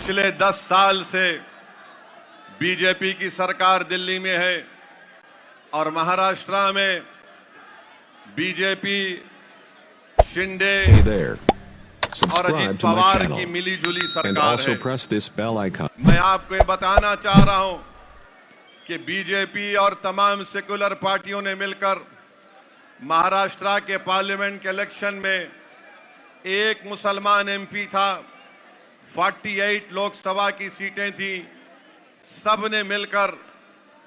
पिछले 10 साल से बीजेपी की सरकार दिल्ली में है और महाराष्ट्र में बीजेपी शिंदे और अजीत पवार की मिलीजुली सरकार है। मैं आपको ये बताना चाह रहा हूं कि बीजेपी और तमाम सेकुलर पार्टियों ने मिलकर महाराष्ट्र के पार्लियामेंट के इलेक्शन में एक मुसलमान एमपी था, 48 लोकसभा की सीटें थी। सब ने मिलकर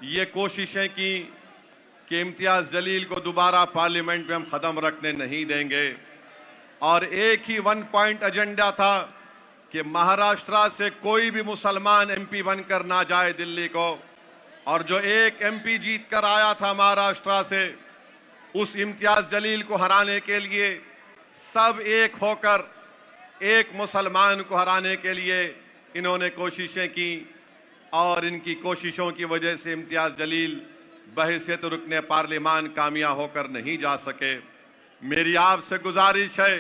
ये कोशिशें की कि इम्तियाज जलील को दोबारा पार्लियामेंट में हम कदम रखने नहीं देंगे और एक ही 1 पॉइंट एजेंडा था कि महाराष्ट्र से कोई भी मुसलमान एमपी बनकर ना जाए दिल्ली को। और जो एक एमपी जीत कर आया था महाराष्ट्र से, उस इम्तियाज जलील को हराने के लिए सब एक होकर एक मुसलमान को हराने के लिए इन्होंने कोशिशें की और इनकी कोशिशों की वजह से इम्तियाज जलील बहैसियत रुकने पार्लियामान कामयाब होकर नहीं जा सके। मेरी आपसे गुजारिश है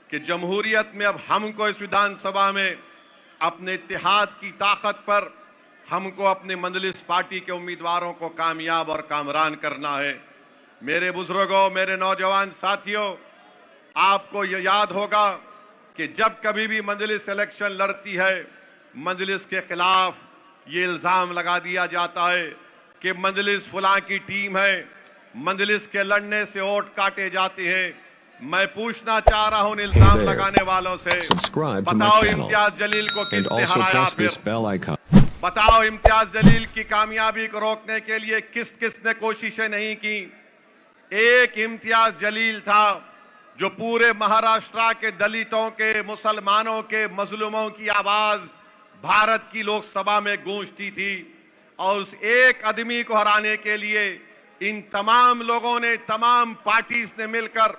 कि जमहूरियत में अब हमको इस विधानसभा में अपने इत्तेहाद की ताकत पर हमको अपने मंजलिस पार्टी के उम्मीदवारों को कामयाब और कामरान करना है। मेरे बुजुर्गों, मेरे नौजवान साथियों, आपको ये याद होगा कि जब कभी भी मंजलिस इलेक्शन लड़ती है, मंजलिस के खिलाफ ये इल्जाम लगा दिया जाता है कि मंजलिस फलां की टीम है, मंजलिस के लड़ने से वोट काटे जाते हैं। मैं पूछना चाह रहा हूं इल्जाम लगाने वालों से, बताओ इम्तियाज जलील को किसने हराया? फिर बताओ इम्तियाज जलील की कामयाबी को रोकने के लिए किस किस ने कोशिशें नहीं की? एक इम्तियाज जलील था जो पूरे महाराष्ट्र के दलितों के, मुसलमानों के, मजलूमों की आवाज भारत की लोकसभा में गूंजती थी और उस एक आदमी को हराने के लिए इन तमाम लोगों ने, तमाम पार्टीज ने मिलकर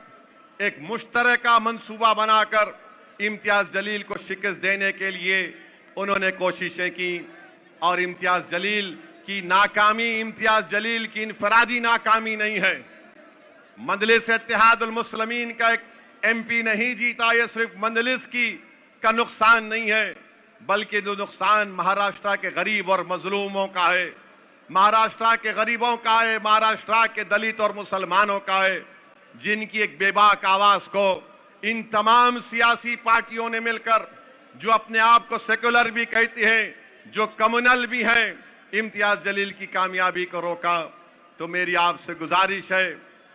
एक मुश्तरका मंसूबा बनाकर इम्तियाज जलील को शिकस्त देने के लिए उन्होंने कोशिशें की। और इम्तियाज जलील की नाकामी इम्तियाज जलील की इनफरादी नाकामी नहीं है। मंजलिस इत्तेहादुल मुस्लिमीन का एक एमपी नहीं जीता, ये सिर्फ मंजलिस का नुकसान नहीं है, बल्कि जो नुकसान महाराष्ट्र के गरीब और मजलूमों का है, महाराष्ट्र के गरीबों का है, महाराष्ट्र के दलित और मुसलमानों का है, जिनकी एक बेबाक आवाज को इन तमाम सियासी पार्टियों ने मिलकर, जो अपने आप को सेकुलर भी कहते हैं, जो कम्युनल भी हैं, इम्तियाज जलील की कामयाबी को रोका। तो मेरी आपसे गुजारिश है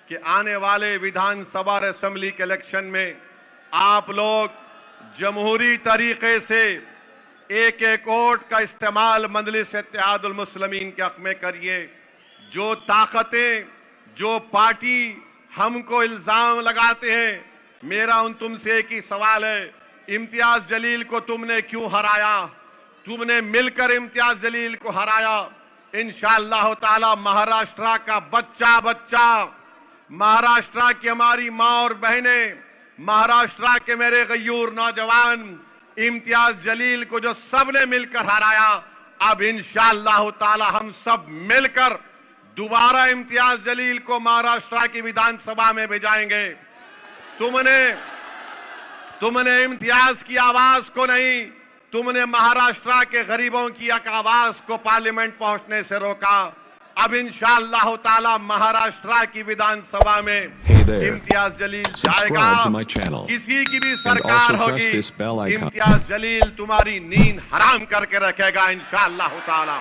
कि आने वाले विधानसभा और असेंबली के इलेक्शन में आप लोग जमहूरी तरीके से एक एक वोट का इस्तेमाल मंजलिस इत्तेहादुल मुस्लिमीन के हक में करिए। जो ताकतें, जो पार्टी हमको इल्जाम लगाते हैं, मेरा उन तुमसे एक ही सवाल है, इम्तियाज जलील को तुमने क्यों हराया? तुमने मिलकर इम्तियाज जलील को हराया। इंशाअल्लाह ताला महाराष्ट्र का बच्चा बच्चा, महाराष्ट्र की हमारी माँ और बहनें, महाराष्ट्र के मेरे गयूर नौजवान इम्तियाज जलील को जो सबने मिलकर हराया, अब इंशाअल्लाह ताला हम सब मिलकर दोबारा इम्तियाज जलील को महाराष्ट्र की विधानसभा में भेजाएंगे। तुमने इम्तियाज की आवाज को नहीं, तुमने महाराष्ट्र के गरीबों की एक आवाज को पार्लियामेंट पहुंचने से रोका। अब इंशाअल्लाह ताला महाराष्ट्र की विधानसभा में इम्तियाज जलील जाएगा। किसी की भी सरकार होगी, इम्तियाज जलील तुम्हारी नींद हराम करके रखेगा इंशाअल्लाह ताला।